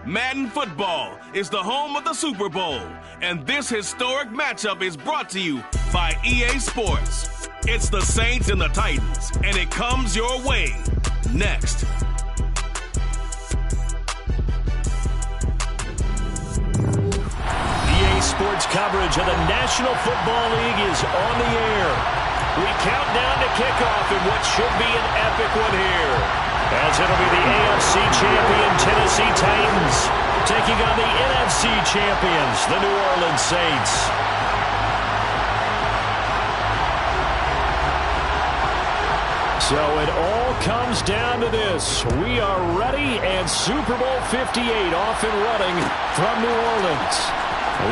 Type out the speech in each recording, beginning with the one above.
Madden Football is the home of the Super Bowl, and this historic matchup is brought to you by EA Sports. It's the Saints and the Titans, and it comes your way next. EA Sports coverage of the National Football League is on the air. We count down to kickoff in what should be an epic one here, as it'll be the AFC champion Tennessee Titans taking on the NFC champions, the New Orleans Saints. So it all comes down to this. We are ready, and Super Bowl 58 off and running from New Orleans.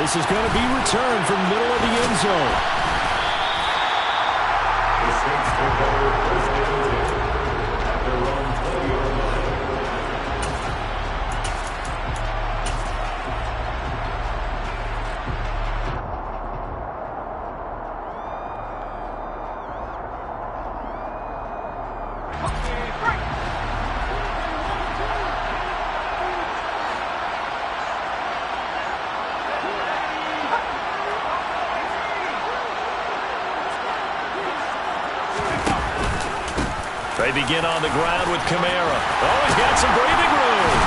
This is going to be returned from the middle of the end zone. The Saints will cover first and 10 at their own 20-yard line. They begin on the ground with Kamara. Oh, he's got some breathing room.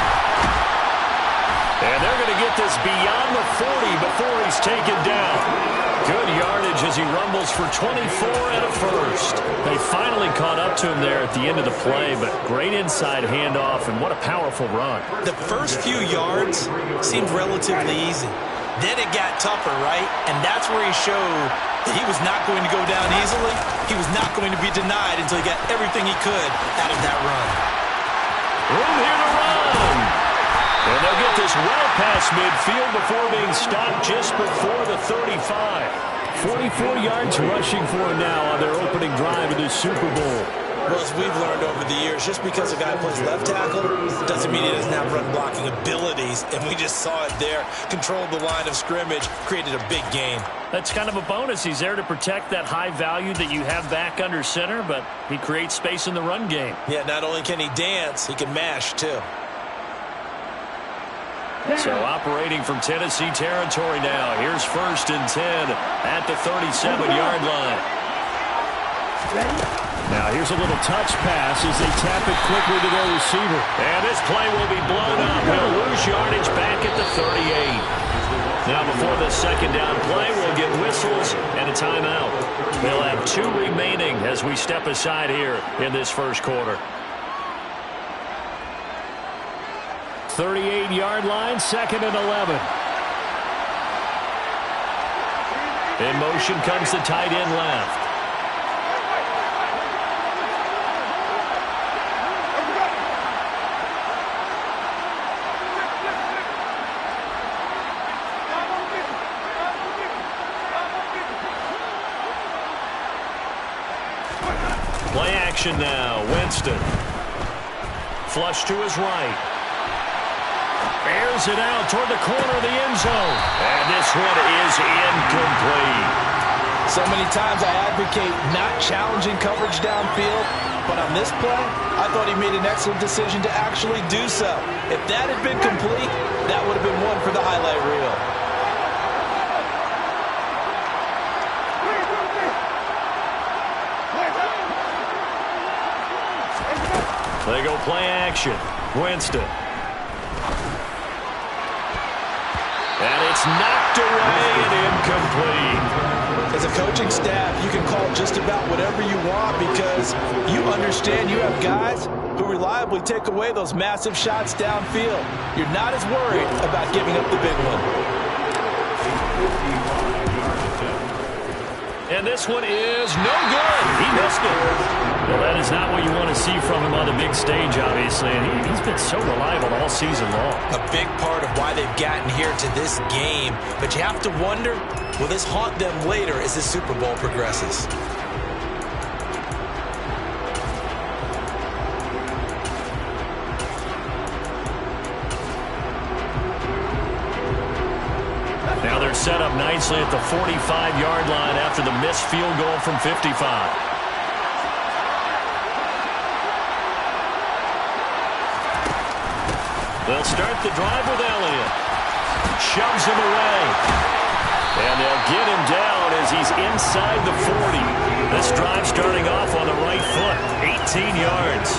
And they're going to get this beyond the 40 before he's taken down. Good yardage as he rumbles for 24 and a first. They finally caught up to him there at the end of the play, but great inside handoff, and what a powerful run. The first few yards seemed relatively easy. Then it got tougher, right? And that's where he showed that he was not going to go down easily. He was not going to be denied until he got everything he could out of that run. Room here to run. And they'll get this well past midfield before being stopped just before the 35. 44 yards rushing for him now on their opening drive of this Super Bowl. Well, as we've learned over the years, just because a guy plays left tackle doesn't mean he doesn't have run-blocking abilities, and we just saw it there. Controlled the line of scrimmage, created a big gain. That's kind of a bonus. He's there to protect that high value that you have back under center, but he creates space in the run game. Yeah, not only can he dance, he can mash, too. So operating from Tennessee territory now. Here's first and 10 at the 37-yard line. Now here's a little touch pass as they tap it quickly to their receiver. And this play will be blown up. He'll lose yardage back at the 38. Now before the second down play, we'll get whistles and a timeout. They'll have 2 remaining as we step aside here in this first quarter. 38-yard line, second and 11. In motion comes the tight end left. Play action now. Winston. Flush to his right. Airs it out toward the corner of the end zone. And this one is incomplete. So many times I advocate not challenging coverage downfield, but on this play, I thought he made an excellent decision to actually do so. If that had been complete, that would have been one for the highlight reel. They go play action. Winston. And it's knocked away and incomplete. As a coaching staff, you can call just about whatever you want because you understand you have guys who reliably take away those massive shots downfield. You're not as worried about giving up the big one. And this one is no good. He missed it. Well, that is not what you want to see from him on the big stage, obviously. And he's been so reliable all season long. A big part of why they've gotten here to this game. But you have to wonder, will this haunt them later as the Super Bowl progresses? Now they're set up nicely at the 45-yard line after the missed field goal from 55. They'll start the drive with Elliott. Shoves him away. And they'll get him down as he's inside the 40. This drive starting off on the right foot. 18 yards.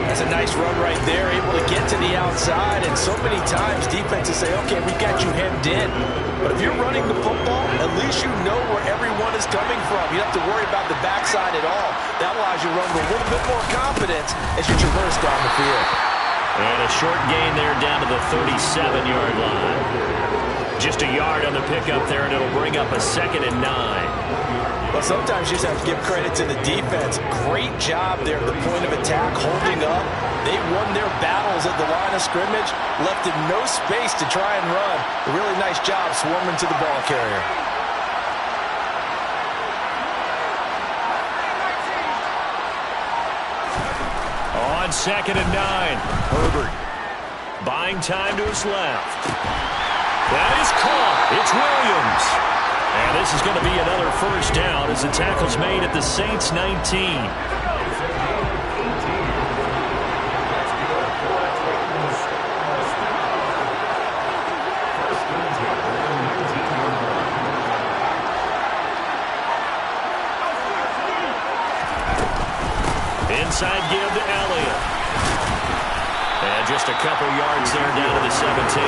That's a nice run right there, able to get to the outside. And so many times defenses say, okay, we got you hemmed in. But if you're running the football, at least you know where everyone is coming from. You don't have to worry about the backside at all. That allows you to run with a little bit more confidence as you traverse down the field. And a short gain there down to the 37-yard line. Just a yard on the pickup there, and it'll bring up a 2nd and 9. Well, sometimes you just have to give credit to the defense. Great job there at the point of attack, holding up. They won their battles at the line of scrimmage, left him no space to try and run. A really nice job swarming to the ball carrier. On 2nd and 9, Herbert buying time to his left. That is caught. It's Williams. And this is going to be another first down as the tackle's made at the Saints 19. Inside give to Elliott. And just a couple yards there down to the 17.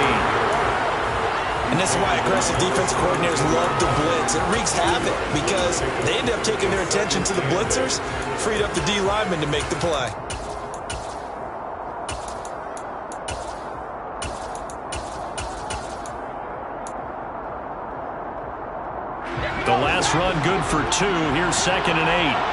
And this is why aggressive defensive coordinators love to blitz. It wreaks havoc because they end up taking their attention to the blitzers, freed up the D lineman to make the play. The last run good for 2. Here's 2nd and 8.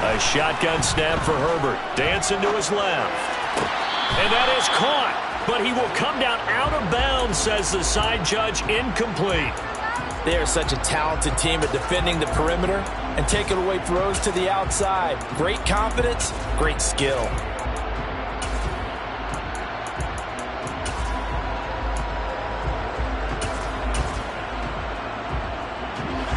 A shotgun snap for Herbert. Dancing to his left. And that is caught. But he will come down out of bounds, says the side judge. Incomplete. They are such a talented team at defending the perimeter and taking away throws to the outside. Great confidence, great skill.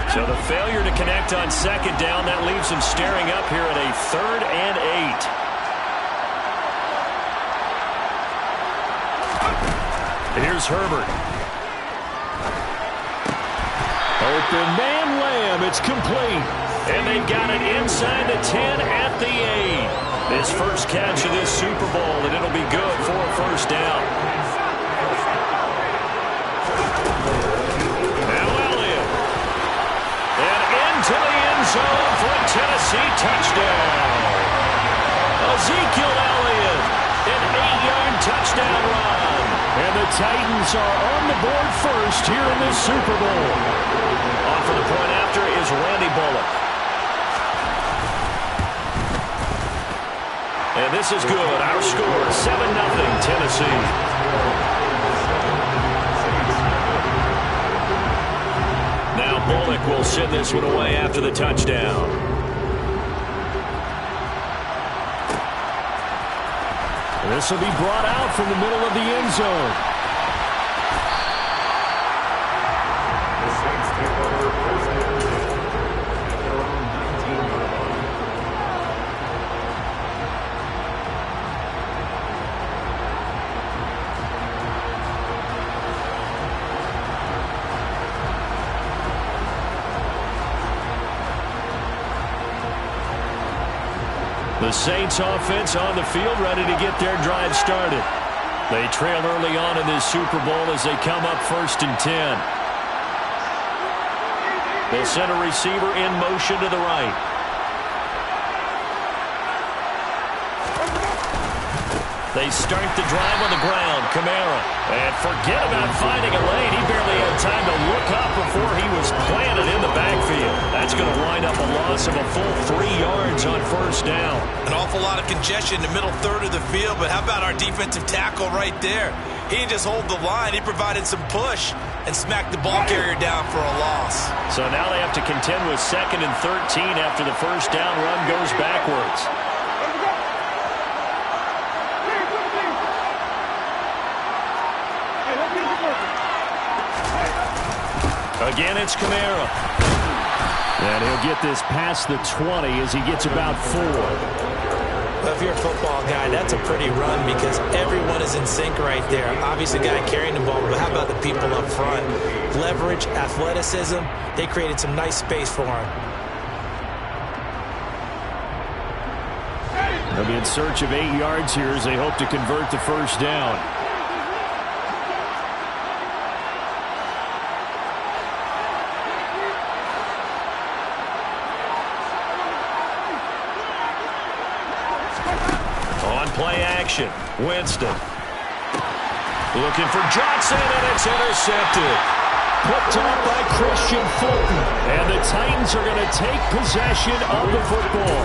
So the failure to connect on 2nd down, that leaves him staring up here at a 3rd and 8. Here's Herbert. Open man Lamb, it's complete. And they've got it inside the 10 at the 8. His first catch of this Super Bowl, and it'll be good for a first down. To the end zone for a Tennessee touchdown. Ezekiel Elliott, an 8-yard touchdown run. And the Titans are on the board first here in this Super Bowl. On for the point after is Randy Bullock. And this is good. Our score, 7-0 Tennessee. Now Bullock will send this one away after the touchdown. This will be brought out from the middle of the end zone. The Saints take over first and 10 at their own 19-yard line. The Saints offense on the field ready to get their drive started. They trail early on in this Super Bowl as they come up 1st and 10. They'll send a receiver in motion to the right. They start the drive on the ground. Kamara. And forget about finding a lane. He barely had time to look up before he was planted in the backfield. That's going to wind up a loss of a full 3 yards on first down. An awful lot of congestion in the middle third of the field, but how about our defensive tackle right there? He didn't just hold the line. He provided some push and smacked the ball carrier down for a loss. So now they have to contend with 2nd and 13 after the first down run goes backwards. Again, it's Kamara. And he'll get this past the 20 as he gets about 4. Well, if you're a football guy, that's a pretty run because everyone is in sync right there. Obviously, the guy carrying the ball, but how about the people up front? Leverage, athleticism, they created some nice space for him. They'll be in search of 8 yards here as they hope to convert the first down. On play action, Winston. Looking for Johnson, and it's intercepted. Picked up by Christian Fulton. And the Titans are going to take possession of the football.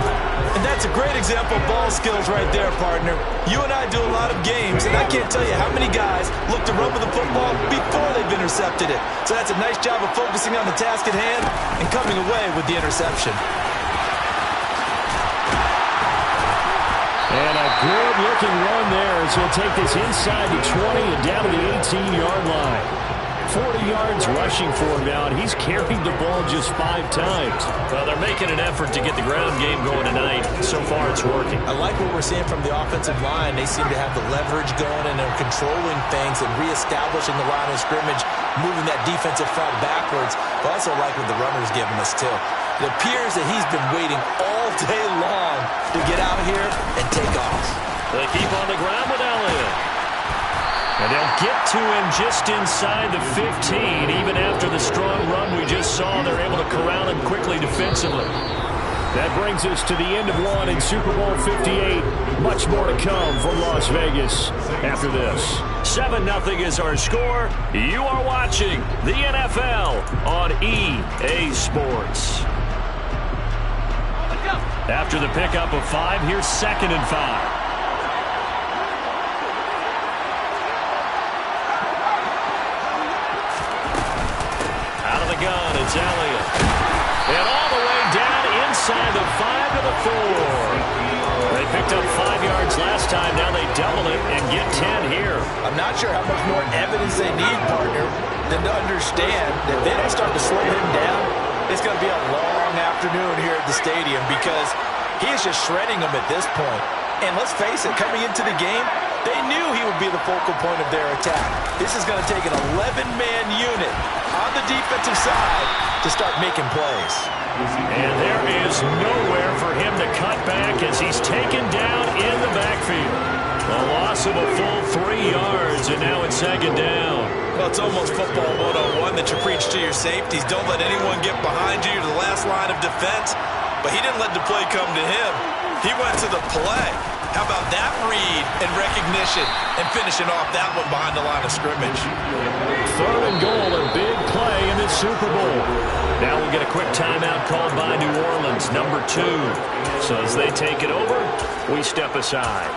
And that's a great example of ball skills right there, partner. You and I do a lot of games, and I can't tell you how many guys look to run with the football before they've intercepted it. So that's a nice job of focusing on the task at hand and coming away with the interception. And a good-looking run there as he'll take this inside the 20 and down to the 18-yard line. 40 yards rushing for him now, and he's carried the ball just 5 times. Well, they're making an effort to get the ground game going tonight. So far, it's working. I like what we're seeing from the offensive line. They seem to have the leverage going, and they're controlling things and reestablishing the line of scrimmage, moving that defensive front backwards. I also like what the runner's giving us, too. It appears that he's been waiting all day long to get out here and take off. They keep on the ground with Elliott. And they'll get to him just inside the 15. Even after the strong run we just saw, they're able to corral him quickly defensively. That brings us to the end of one in Super Bowl 58. Much more to come from Las Vegas after this. 7-0 is our score. You are watching the NFL on EA Sports. After the pickup of 5, here's 2nd and 5. Gun, it's Elliott. And all the way down inside the 5 to the 4. They picked up 5 yards last time. Now they double it and get 10 here. I'm not sure how much more evidence they need, partner, than to understand that if they don't start to slow him down, it's going to be a long afternoon here at the stadium because he is just shredding them at this point. And let's face it, coming into the game, they knew he would be the focal point of their attack. This is going to take an 11-man unit on the defensive side to start making plays. And there is nowhere for him to cut back as he's taken down in the backfield. A loss of a full 3 yards, and now it's 2nd down. Well, it's almost football 101 that you preach to your safeties. Don't let anyone get behind you to the last line of defense. But he didn't let the play come to him. He went to the play. How about that read and recognition and finishing off that one behind the line of scrimmage? 3rd and goal, a big play in the Super Bowl. Now we'll get a quick timeout called by New Orleans, number 2. So as they take it over, we step aside.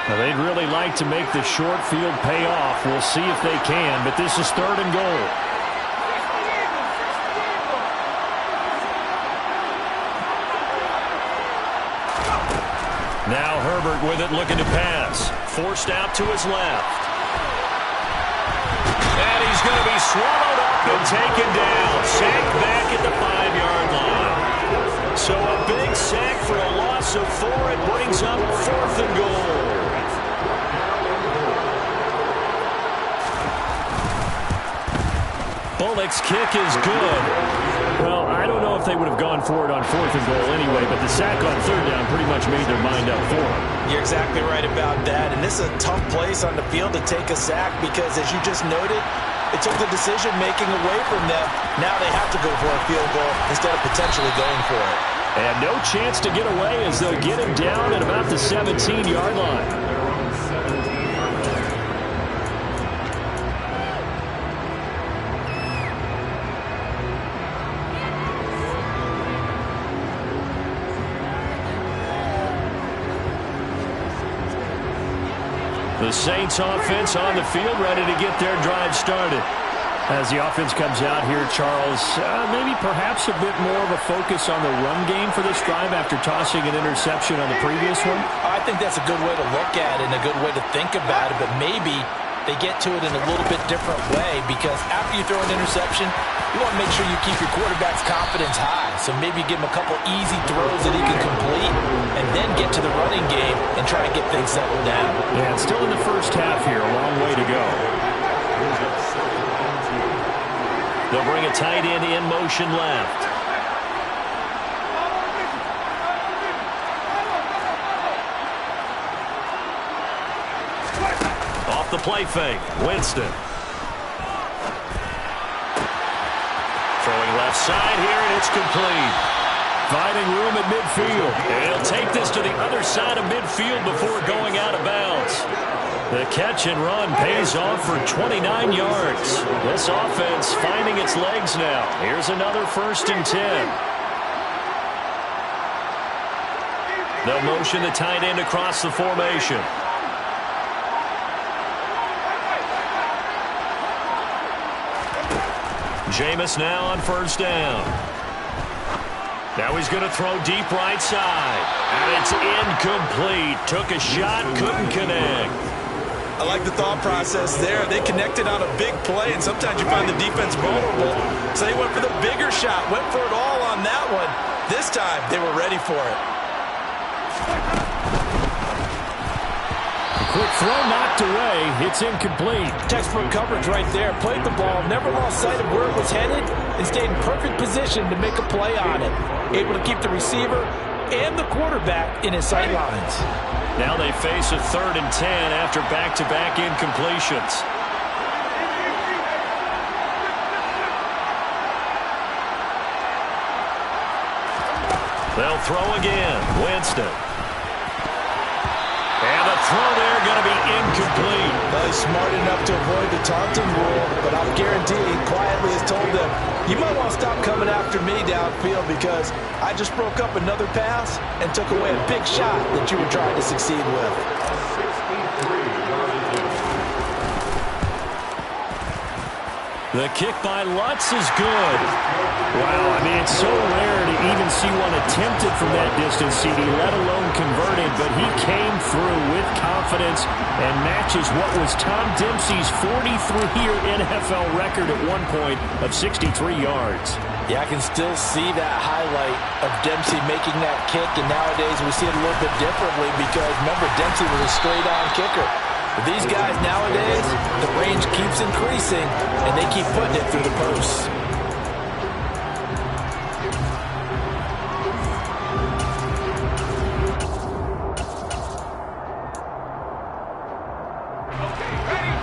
Now, they'd really like to make the short field pay off. We'll see if they can, but this is 3rd and goal. Now Herbert with it, looking to pass. Forced out to his left. And he's going to be swallowed up and taken down. Sacked back at the 5-yard line. So a big sack for a loss of 4. It brings up 4th and goal. Bullock's kick is good. Well, I don't know if they would have gone for it on 4th and goal anyway, but the sack on 3rd down pretty much made their mind up for it. You're exactly right about that, and this is a tough place on the field to take a sack because, as you just noted, it took the decision-making away from them. Now they have to go for a field goal instead of potentially going for it. And no chance to get away as they'll get him down at about the 17-yard line. The Saints offense on the field, ready to get their drive started. As the offense comes out here, Charles, maybe perhaps a bit more of a focus on the run game for this drive after tossing an interception on the previous one? I think that's a good way to look at it and a good way to think about it, but maybe they get to it in a little bit different way, because after you throw an interception, you want to make sure you keep your quarterback's confidence high. So maybe give him a couple easy throws that he can complete and then get to the running game and try to get things settled down. Yeah, it's still in the first half here. A long way to go. They'll bring a tight end in motion left. Off the play fake, Winston. Throwing left side here, and it's complete. Finding room at midfield. And he'll take this to the other side of midfield before going out of bounds. The catch and run pays off for 29 yards. This offense finding its legs now. Here's another 1st and 10. They'll motion the tight end across the formation. Jameis now on 1st down. Now he's going to throw deep right side. And it's incomplete. Took a shot, couldn't connect. I like the thought process there. They connected on a big play, and sometimes you find the defense vulnerable. So they went for the bigger shot, went for it all on that one. This time, they were ready for it. Quick throw knocked away. It's incomplete. Textbook coverage right there. Played the ball, never lost sight of where it was headed, and stayed in perfect position to make a play on it. Able to keep the receiver and the quarterback in his sight lines. Now they face a 3rd and 10 after back-to-back incompletions. They'll throw again. Winston. And the throw there going to be incomplete. Well, he's smart enough to avoid the taunting rule, but I'll guarantee he quietly has told them, you might want to stop coming after me downfield because I just broke up another pass and took away a big shot that you were trying to succeed with. The kick by Lutz is good. Wow, I mean, it's so rare to even see one attempted from that distance, CD, let alone converted, but he came through with confidence and matches what was Tom Dempsey's 43-year NFL record at one point of 63 yards. Yeah, I can still see that highlight of Dempsey making that kick, and nowadays we see it a little bit differently because, remember, Dempsey was a straight-on kicker. But these guys nowadays, the range keeps increasing, and they keep putting it through the posts.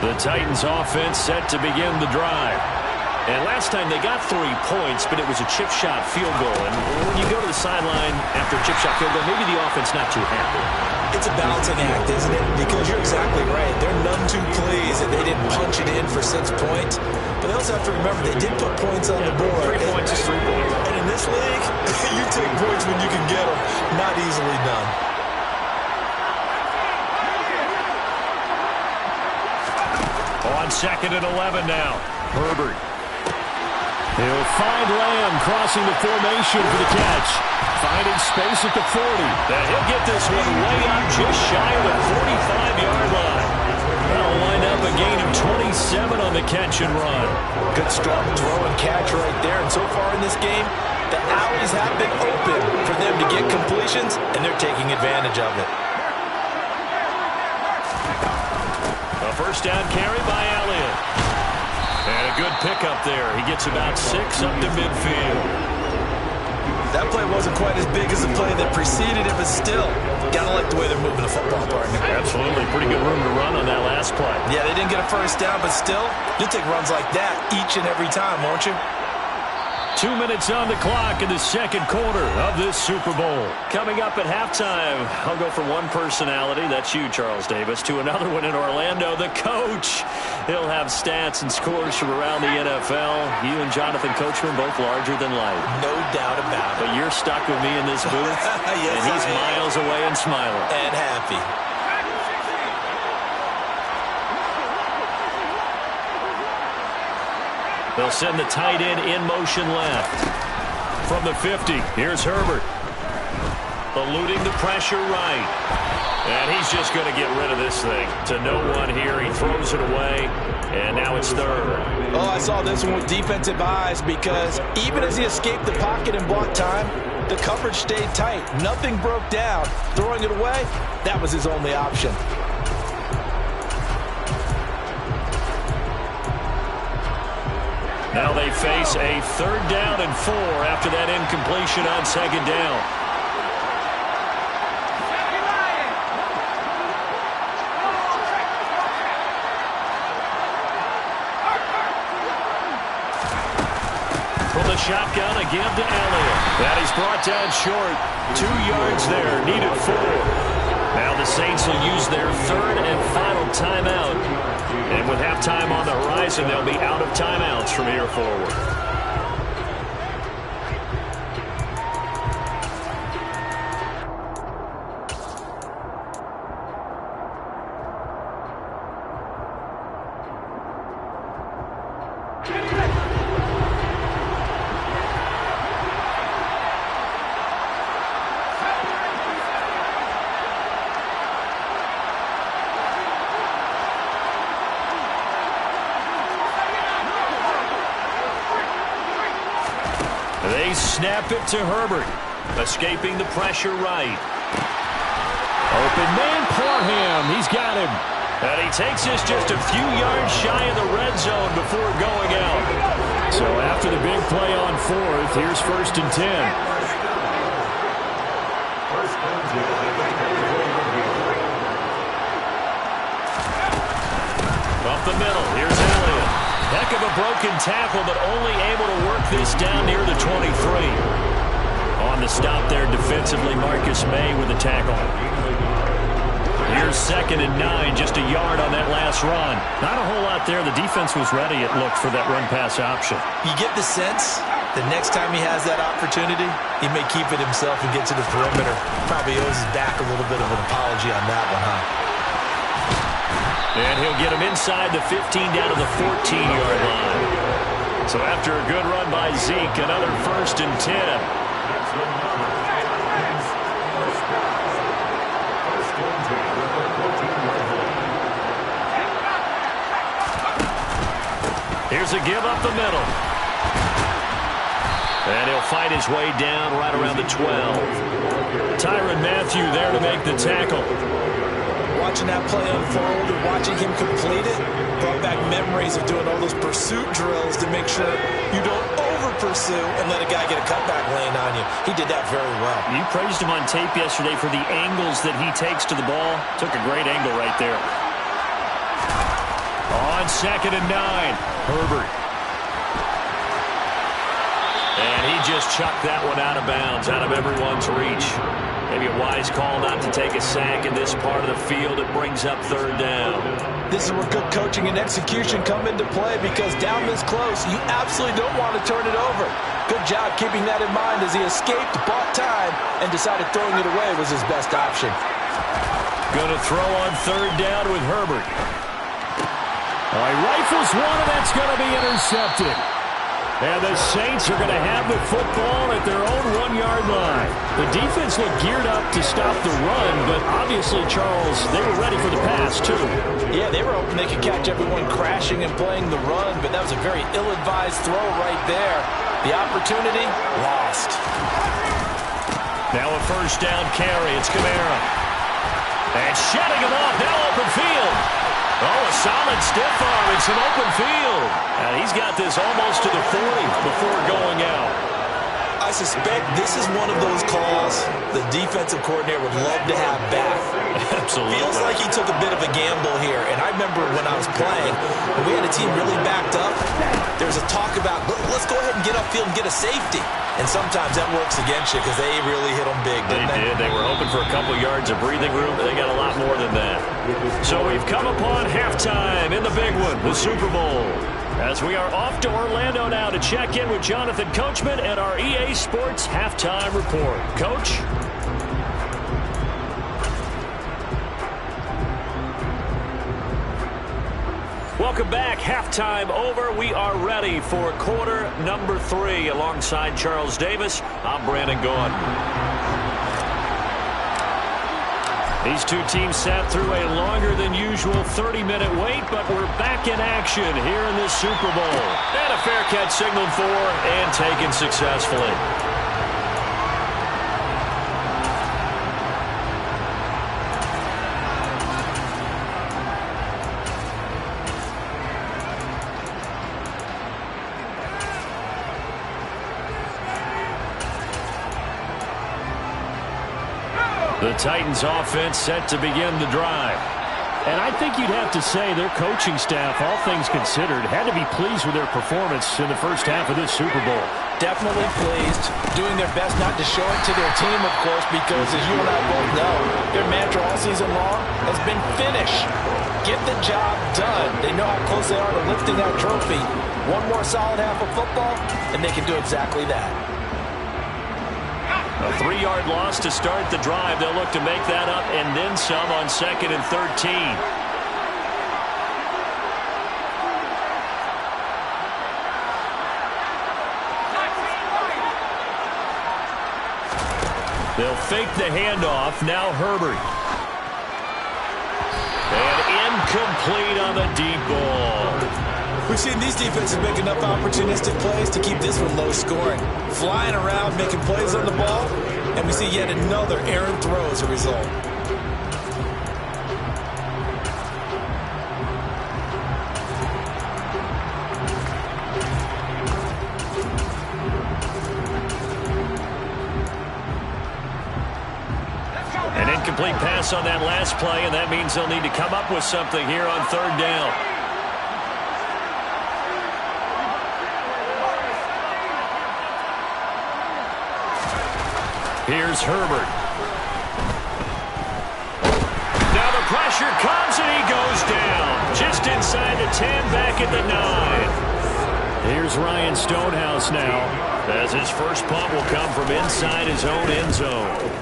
The Titans offense set to begin the drive. And last time they got 3 points, but it was a chip shot field goal. And when you go to the sideline after a chip shot field goal, maybe the offense not too happy. It's a balancing act, isn't it? Because you're exactly right. They're none too pleased that they didn't punch it in for 6 points. But they also have to remember they did put points on the board. 3 points is 3 points. And in this league, you take points when you can get them. Not easily done. On 2nd and 11 now. Herbert. He'll find Lamb crossing the formation for the catch. Finding space at the 40. And he'll get this one way up just shy of the 45-yard line. That'll wind up a gain of 27 on the catch and run. Good strong throw and catch right there. And so far in this game, the alleys have been open for them to get completions, and they're taking advantage of it. A 1st down carry by Elliott. And a good pickup there. He gets about 6 up to midfield. That play wasn't quite as big as the play that preceded it, but still, gotta like the way they're moving the football, partner. Absolutely. Pretty good room to run on that last play. Yeah, they didn't get a 1st down, but still, you'll take runs like that each and every time, won't you? 2 minutes on the clock in the 2nd quarter of this Super Bowl. Coming up at halftime, I'll go from one personality, that's you, Charles Davis, to another one in Orlando, the coach. He'll have stats and scores from around the NFL. You and Jonathan Coachman both larger than life. No doubt about it. But you're stuck with me in this booth, yes, and he's miles away and smiling. And happy. They'll send the tight end in motion left. From the 50, here's Herbert. Eluding the pressure right. And he's just going to get rid of this thing. To no one here. He throws it away. And now it's third. Oh, I saw this one with defensive eyes because even as he escaped the pocket and bought time, the coverage stayed tight. Nothing broke down. Throwing it away, that was his only option. Now they face a 3rd down and 4 after that incompletion on 2nd down. From the shotgun, a give to Elliott. That he's brought down short. 2 yards there, needed 4. Now the Saints will use their 3rd and final timeout. And with halftime on the horizon, they'll be out of timeouts from here forward. They snap it to Herbert, escaping the pressure right. Open man, Parham. He's got him. And he takes this just a few yards shy of the red zone before going out. So after the big play on 4th, here's 1st and 10. Up the middle, here's Elliott. Heck of a broken tackle, but only able to work this down near the 23. On the stop there defensively, Marcus May with a tackle. Here's 2nd and 9, just a yard on that last run. Not a whole lot there. The defense was ready, it looked, for that run-pass option. You get the sense the next time he has that opportunity, he may keep it himself and get to the perimeter. Probably owes his back a little bit of an apology on that one, huh? And he'll get him inside the 15 down to the 14-yard line. So after a good run by Zeke, another 1st and 10. Here's a give up the middle. And he'll fight his way down right around the 12. Tyrann Mathieu there to make the tackle. Watching that play unfold and watching him complete it brought back memories of doing all those pursuit drills to make sure you don't over-pursue and let a guy get a cutback lane on you. He did that very well. You praised him on tape yesterday for the angles that he takes to the ball. Took a great angle right there. On 2nd and 9, Herbert. And he just chucked that one out of bounds, out of everyone's reach. Maybe a wise call not to take a sack in this part of the field. It brings up 3rd down. This is where good coaching and execution come into play because down this close, you absolutely don't want to turn it over. Good job keeping that in mind as he escaped, bought time, and decided throwing it away was his best option. Going to throw on 3rd down with Herbert. All right, rifles one, and that's going to be intercepted. And the Saints are going to have the football at their own 1-yard line. The defense looked geared up to stop the run, but obviously, Charles, they were ready for the pass, too. Yeah, they were hoping they could catch everyone crashing and playing the run, but that was a very ill-advised throw right there. The opportunity, lost. Now a 1st down carry. It's Kamara. And shedding him off, now open field. Oh, a solid stiff arm and some open field. And he's got this almost to the 40 before going out. I suspect this is one of those calls the defensive coordinator would love to have back. Absolutely. Feels like he took a bit of a gamble here. And I remember when I was playing, when we had a team really backed up, there was a talk about, let's go ahead and get upfield and get a safety. And sometimes that works against you because they really hit them big, didn't they? They did. They were hoping for a couple yards of breathing room, but they got a lot more than that. So we've come upon halftime in the big one, the Super Bowl. As we are off to Orlando now to check in with Jonathan Coachman and our EA Sports Halftime Report. Coach? Welcome back. Halftime over. We are ready for quarter number 3. Alongside Charles Davis, I'm Brandon Gaudin. These two teams sat through a longer than usual 30-minute wait, but we're back in action here in this Super Bowl. And a fair catch signaled for and taken successfully. The Titans offense set to begin the drive. And I think you'd have to say their coaching staff, all things considered, had to be pleased with their performance in the first half of this Super Bowl. Definitely pleased, doing their best not to show it to their team, of course, because as you and I both know, their mantra all season long has been finish. Get the job done. They know how close they are to lifting that trophy. One more solid half of football, and they can do exactly that. A 3-yard loss to start the drive. They'll look to make that up and then some on 2nd and 13. They'll fake the handoff. Now Herbert. And incomplete on the deep ball. We've seen these defenses make enough opportunistic plays to keep this one low scoring. Flying around, making plays on the ball, and we see yet another errant throw as a result. An incomplete pass on that last play, and that means they'll need to come up with something here on 3rd down. Here's Herbert. Now the pressure comes and he goes down. Just inside the 10, back at the 9. Here's Ryan Stonehouse now, as his first punt will come from inside his own end zone.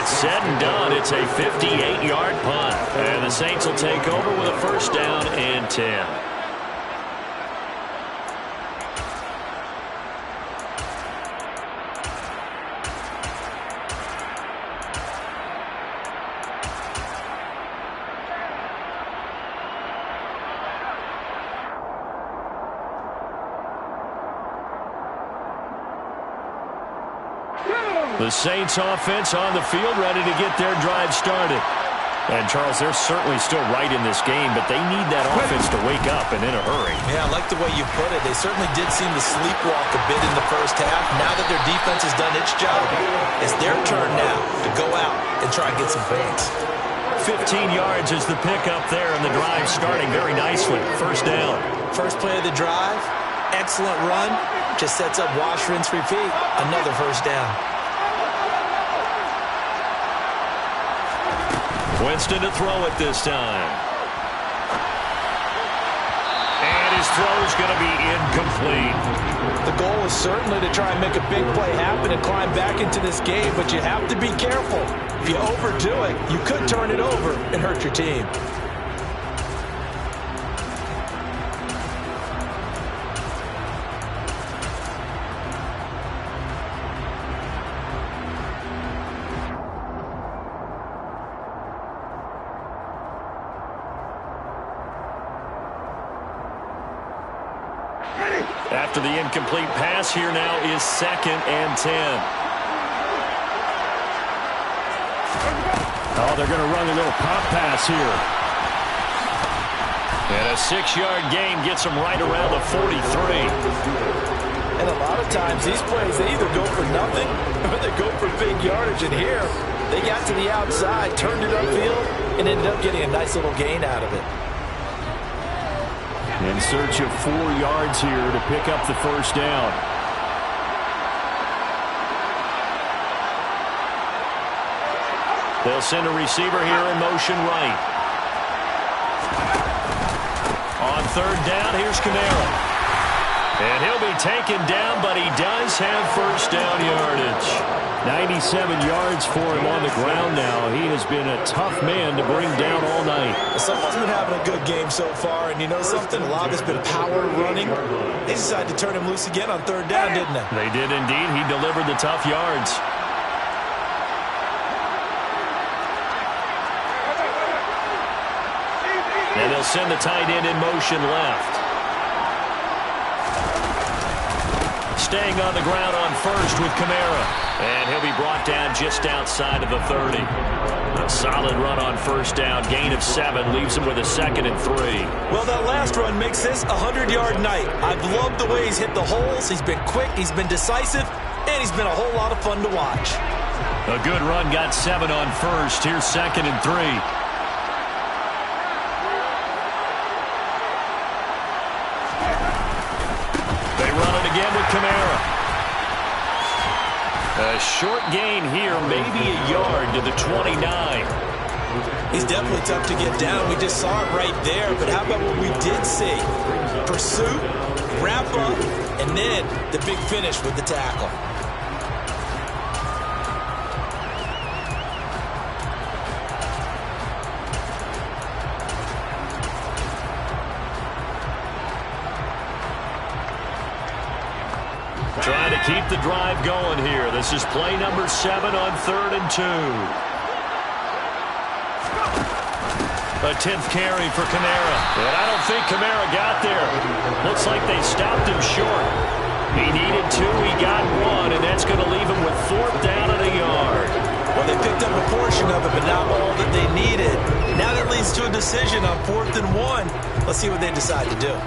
Said and done, it's a 58-yard punt. And the Saints will take over with a 1st down and 10. The Saints offense on the field, ready to get their drive started. And, Charles, they're certainly still right in this game, but they need that offense to wake up and in a hurry. Yeah, I like the way you put it. They certainly did seem to sleepwalk a bit in the first half. Now that their defense has done its job, it's their turn now to go out and try and get some points. 15 yards is the pickup there, and the drive starting very nicely. 1st down. First play of the drive, excellent run. Just sets up wash, rinse, repeat. Another 1st down. Winston to throw it this time. And his throw is going to be incomplete. The goal is certainly to try and make a big play happen and climb back into this game, but you have to be careful. If you overdo it, you could turn it over and hurt your team. After the incomplete pass, here now is 2nd and 10. Oh, they're going to run a little pop pass here. And a 6-yard gain gets them right around the 43. And a lot of times these plays, they either go for nothing or they go for big yardage. And here, they got to the outside, turned it upfield, and ended up getting a nice little gain out of it. In search of 4 yards here to pick up the 1st down. They'll send a receiver here in motion right. On 3rd down, here's Kamara. And he'll be taken down, but he does have 1st down yardage. 97 yards for him on the ground now. He has been a tough man to bring down all night. Someone's been having a good game so far, and you know something? A lot of it's been power running. They decided to turn him loose again on third down, didn't they? They did indeed. He delivered the tough yards. And they'll send the tight end in motion left. Staying on the ground on first with Kamara. And he'll be brought down just outside of the 30. A solid run on first down. Gain of 7 leaves him with a 2nd and 3. Well, that last run makes this a 100-yard night. I've loved the way he's hit the holes. He's been quick, he's been decisive, and he's been a whole lot of fun to watch. A good run, got 7 on first. Here's 2nd and 3. Again with Kamara. A short gain here, maybe a yard to the 29. He's definitely tough to get down. We just saw it right there. But how about what we did see? Pursuit, wrap up, and then the big finish with the tackle. Trying to keep the drive going here. This is play number 7 on 3rd and 2. A 10th carry for Kamara. And I don't think Kamara got there. Looks like they stopped him short. He needed 2, he got 1, and that's going to leave him with 4th down and a yard. Well, they picked up a portion of it, but not all that they needed. Now that leads to a decision on 4th and 1. Let's see what they decide to do.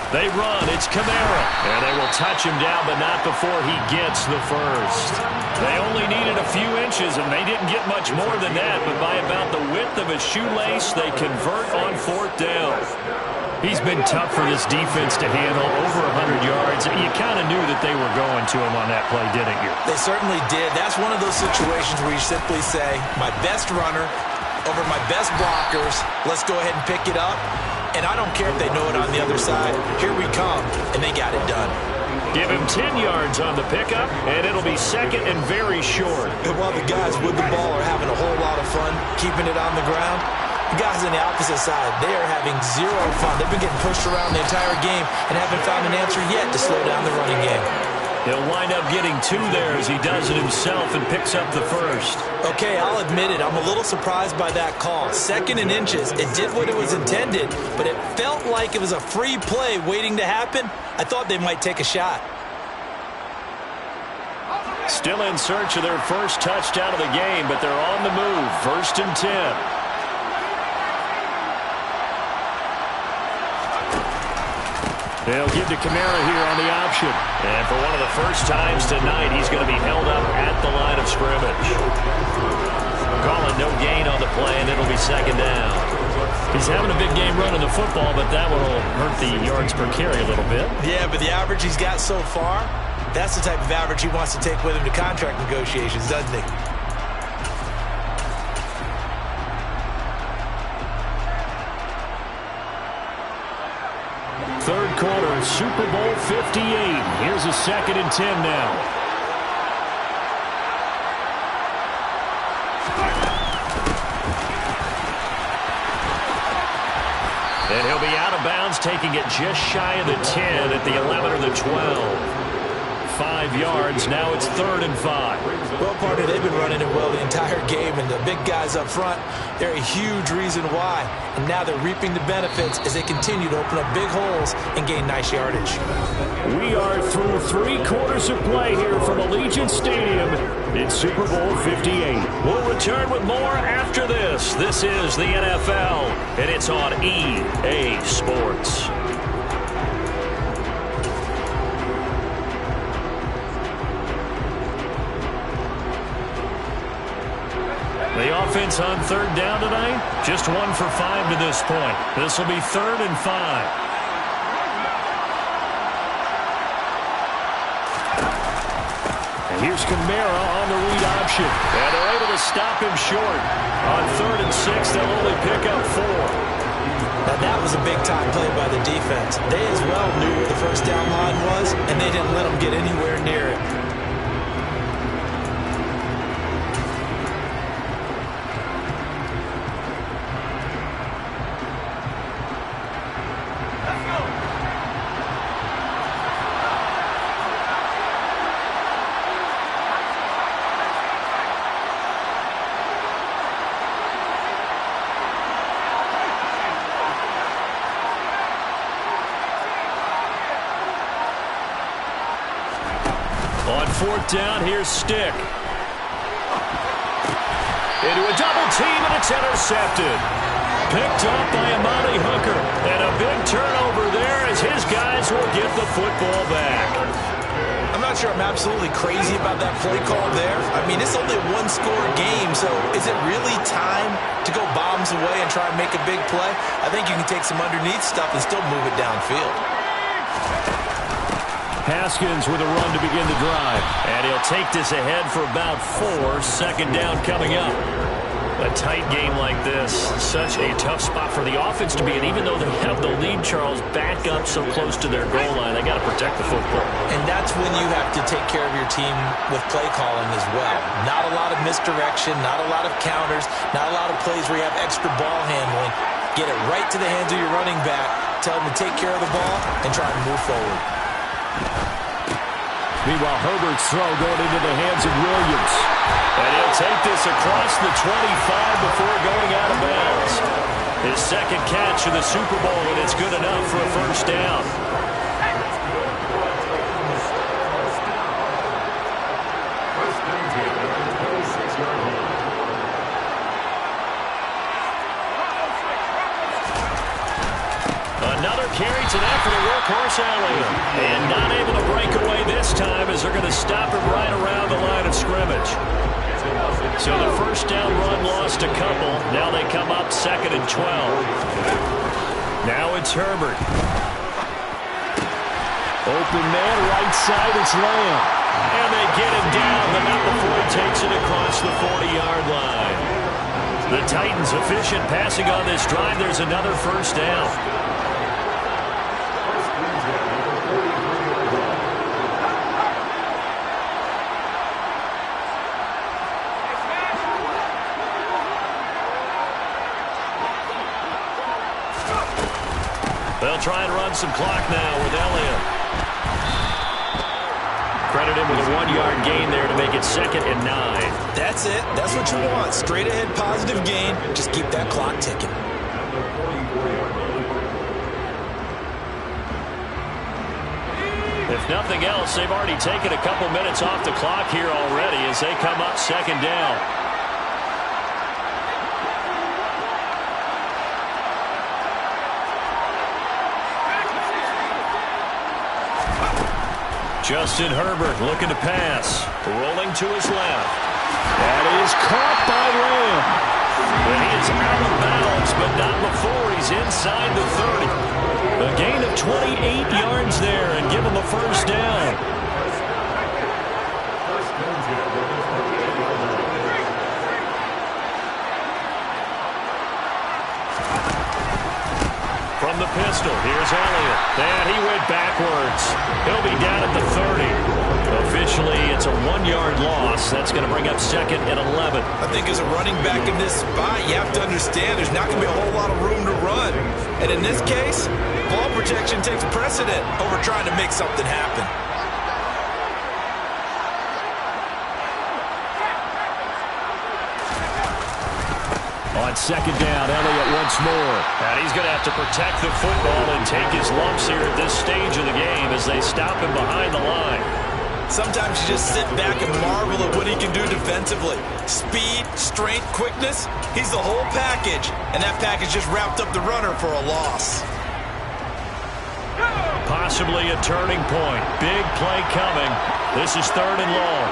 They run. It's Kamara. And they will touch him down, but not before he gets the first. They only needed a few inches, and they didn't get much more than that. But by about the width of a shoelace, they convert on 4th down. He's been tough for this defense to handle, over 100 yards. You kind of knew that they were going to him on that play, didn't you? They certainly did. That's one of those situations where you simply say, my best runner over my best blockers. Let's go ahead and pick it up. And I don't care if they know it on the other side. Here we come, and they got it done. Give him 10 yards on the pickup, and it'll be 2nd and very short. And while the guys with the ball are having a whole lot of fun keeping it on the ground, the guys on the opposite side, they are having zero fun. They've been getting pushed around the entire game and haven't found an answer yet to slow down the running game. He'll wind up getting 2 there as he does it himself and picks up the first. Okay, I'll admit it. I'm a little surprised by that call. 2nd and inches. It did what it was intended, but it felt like it was a free play waiting to happen. I thought they might take a shot. Still in search of their first touchdown of the game, but they're on the move. 1st and 10. They'll give to Kamara here on the option. And for one of the first times tonight, he's going to be held up at the line of scrimmage. Calling no gain on the play, and it'll be 2nd down. He's having a big game running the football, but that one will hurt the yards per carry a little bit. Yeah, but the average he's got so far, that's the type of average he wants to take with him to contract negotiations, doesn't he? Third quarter, Super Bowl 58. Here's a 2nd and 10 now. And he'll be out of bounds, taking it just shy of the 10 at the 11 or the 12. 5 yards. Now it's 3rd and 5. Well, partner, they've been running it well the entire game, and the big guys up front, they're a huge reason why. And now they're reaping the benefits as they continue to open up big holes and gain nice yardage. We are through 3 quarters of play here from Allegiant Stadium. It's Super Bowl 58. We'll return with more after this. This is the NFL, and it's on EA Sports. The offense on third down tonight, just 1 for 5 to this point. This will be 3rd and 5. Here's Kamara on the read option. And they're able to stop him short. On 3rd and 6, they'll only pick up 4. Now that was a big-time play by the defense. They as well knew where the first down line was, and they didn't let them get anywhere near it. On 4th down, here's Stick. Into a double team, and it's intercepted. Picked up by Amani Hooker. And a big turnover there as his guys will get the football back. I'm not sure I'm absolutely crazy about that play call there. I mean, it's only a one-score game, so is it really time to go bombs away and try and make a big play? I think you can take some underneath stuff and still move it downfield. Haskins with a run to begin the drive. And he'll take this ahead for about 4. 2nd down coming up. A tight game like this, such a tough spot for the offense to be in. Even though they have the lead, Charles, back up so close to their goal line, they got to protect the football. And that's when you have to take care of your team with play calling as well. Not a lot of misdirection, not a lot of counters, not a lot of plays where you have extra ball handling. Get it right to the hands of your running back, tell them to take care of the ball, and try to move forward. Meanwhile, Herbert's throw going into the hands of Williams. And he'll take this across the 25 before going out of bounds. His 2nd catch in the Super Bowl, and it's good enough for a 1st down. Another carry tonight for the workhorse Elliott. And not able to break away this time as they're going to stop him right around the line of scrimmage. So the 1st down run lost a couple. Now they come up 2nd and 12. Now it's Herbert. Open man, right side, it's Lamb. And they get him down, but not before he takes it across the 40-yard line. The Titans efficient passing on this drive. There's another 1st down. They'll try and run some clock now with Elliott. Credit him with a 1-yard gain there to make it 2nd and 9. That's it. That's what you want. Straight ahead positive gain. Just keep that clock ticking. If nothing else, they've already taken a couple minutes off the clock here already as they come up 2nd down. Justin Herbert looking to pass. Rolling to his left. That is caught by Lamb. And he is out of bounds, but not before he's inside the 30. A gain of 28 yards there and give him a 1st down. From the pistol, here's Elliott. And he went backwards. He'll be down at the 30. Officially, it's a 1-yard loss. That's going to bring up 2nd and 11. I think as a running back in this spot, you have to understand there's not going to be a whole lot of room to run. And in this case, ball protection takes precedent over trying to make something happen. On 2nd down, Elliott once more. And he's going to have to protect the football and take his lumps here at this stage of the game as they stop him behind the line. Sometimes you just sit back and marvel at what he can do defensively. Speed, strength, quickness, he's the whole package. And that package just wrapped up the runner for a loss. Possibly a turning point. Big play coming. This is 3rd and long.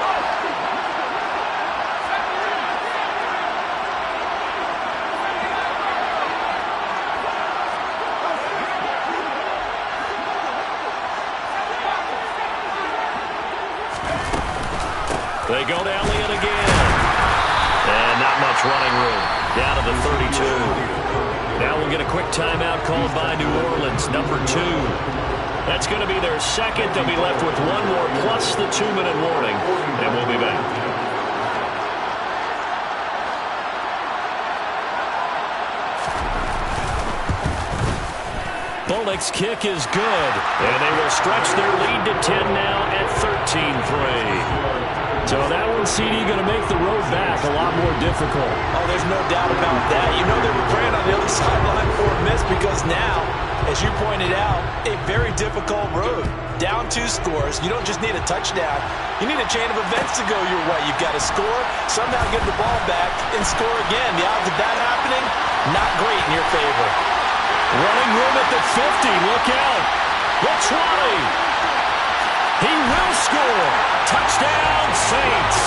down to the 32. Now we'll get a quick timeout called by New Orleans, number 2. That's going to be their second. They'll be left with one more plus the 2-minute warning, and we'll be back. Bullock's kick is good, and they will stretch their lead to 10 now at 13-3. So that one, CD, going to make the road back a lot more difficult. Oh, there's no doubt about that. You know they were praying on the other sideline for a miss because now, as you pointed out, a very difficult road. Down 2 scores. You don't just need a touchdown. You need a chain of events to go your way. You've got to score, somehow get the ball back, and score again. The odds of that happening, not great in your favor. Running room at the 50. Look out. The 20. He will score. Touchdown, Saints.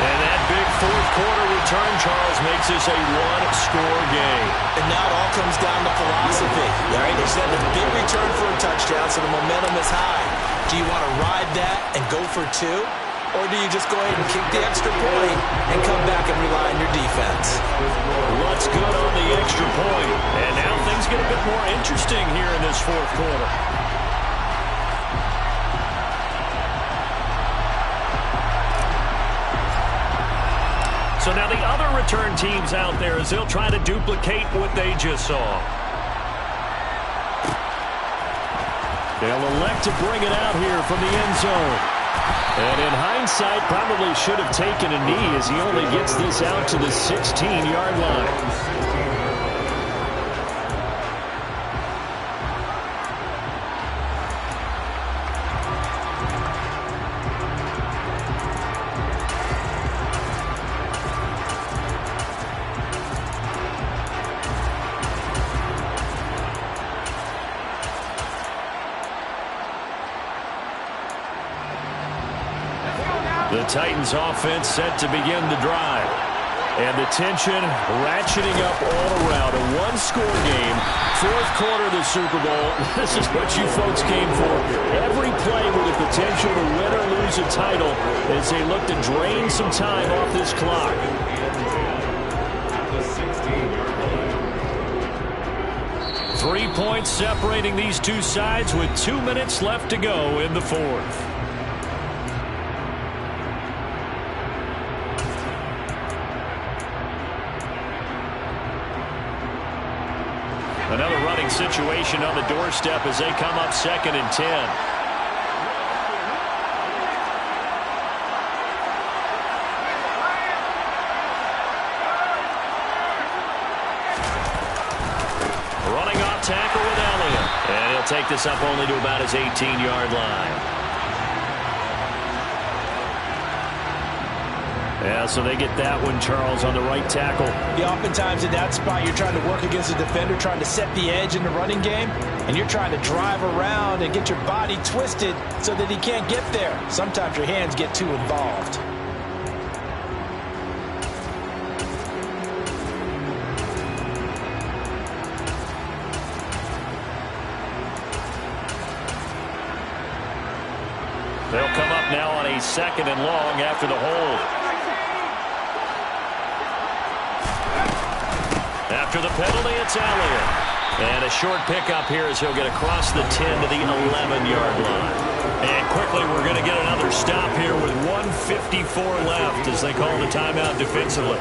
And that big fourth-quarter return, Charles, makes this a one-score game. And now it all comes down to philosophy. All right, they send a big return for a touchdown, so the momentum is high. Do you want to ride that and go for 2? Or do you just go ahead and kick the extra point and come back and rely on your defense? What's good on the extra point? And now things get a bit more interesting here in this fourth quarter. So now the other return teams out there as they'll try to duplicate what they just saw. They'll elect to bring it out here from the end zone. And in hindsight, probably should have taken a knee as he only gets this out to the 16-yard line. The Titans offense set to begin the drive. And the tension ratcheting up all around. A one-score game, fourth quarter of the Super Bowl. This is what you folks came for. Every play with the potential to win or lose a title as they look to drain some time off this clock. 3 points separating these two sides with 2 minutes left to go in the fourth. Another running situation on the doorstep as they come up 2nd and 10. Running off tackle with Elliott. And he'll take this up only to about his 18-yard line. Yeah, so they get that one, Charles, on the right tackle. Yeah, oftentimes in that spot, you're trying to work against a defender, trying to set the edge in the running game, and you're trying to drive around and get your body twisted so that he can't get there. Sometimes your hands get too involved. They'll come up now on a 2nd and long after the hold. After the penalty, it's Elliott. And a short pickup here as he'll get across the 10 to the 11-yard line. And quickly, we're going to get another stop here with 1:54 left as they call the timeout defensively.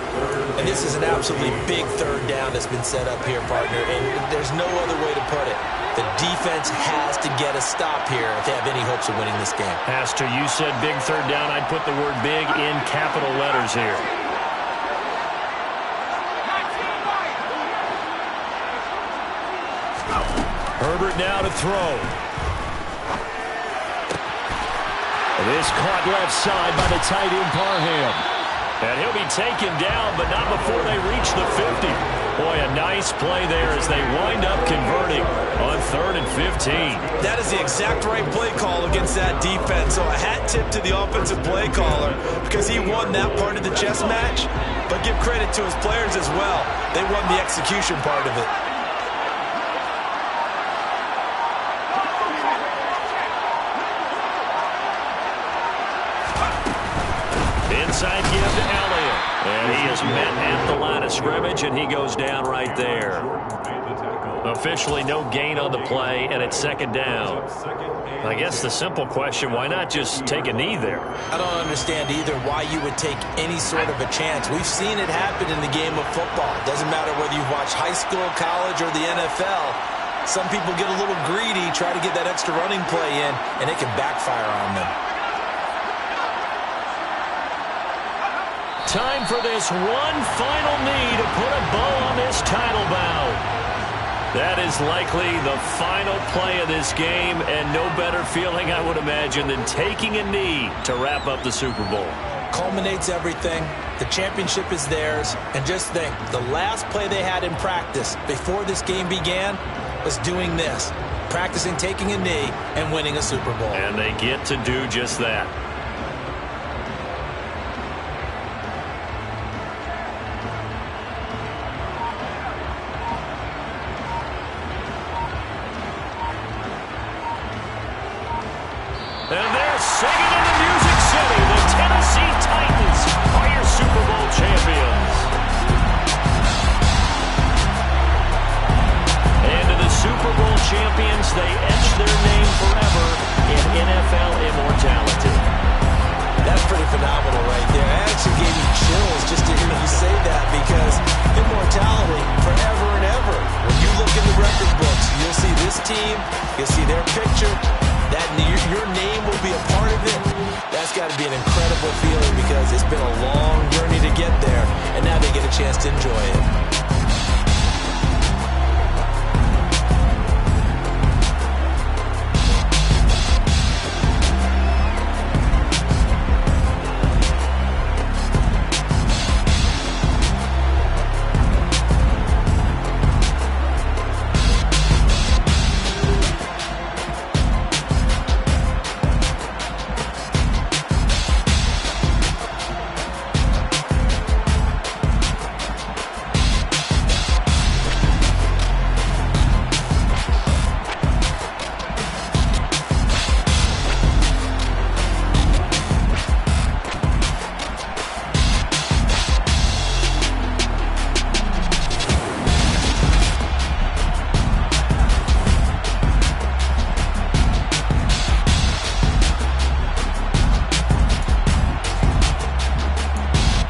And this is an absolutely big third down that's been set up here, partner. And there's no other way to put it. The defense has to get a stop here if they have any hopes of winning this game. Has to. You said big third down. I'd put the word big in capital letters here. Herbert now to throw. This caught left side by the tight end Parham. And he'll be taken down, but not before they reach the 50. Boy, a nice play there as they wind up converting on 3rd and 15. That is the exact right play call against that defense. So a hat tip to the offensive play caller because he won that part of the chess match. But give credit to his players as well. They won the execution part of it. Inside give to Elliott. And he is met at the line of scrimmage, and he goes down right there. Officially no gain on the play, and it's second down. I guess the simple question, why not just take a knee there? I don't understand either why you would take any sort of a chance. We've seen it happen in the game of football. It doesn't matter whether you watch high school, college, or the NFL. Some people get a little greedy, try to get that extra running play in, and it can backfire on them. Time for this one final knee to put a bow on this title bout. That is likely the final play of this game, and no better feeling, I would imagine, than taking a knee to wrap up the Super Bowl. Culminates everything. The championship is theirs. And just think, the last play they had in practice before this game began was doing this, practicing taking a knee and winning a Super Bowl. And they get to do just that. And they're singing in the Music City. The Tennessee Titans are your Super Bowl champions. And to the Super Bowl champions, they etch their name forever in NFL immortality. That's pretty phenomenal right there. It actually gave me chills just to hear you say that, because immortality forever and ever. When you look in the record books, you'll see this team, you'll see their picture. That your name will be a part of it. That's got to be an incredible feeling, because it's been a long journey to get there, and now they get a chance to enjoy it.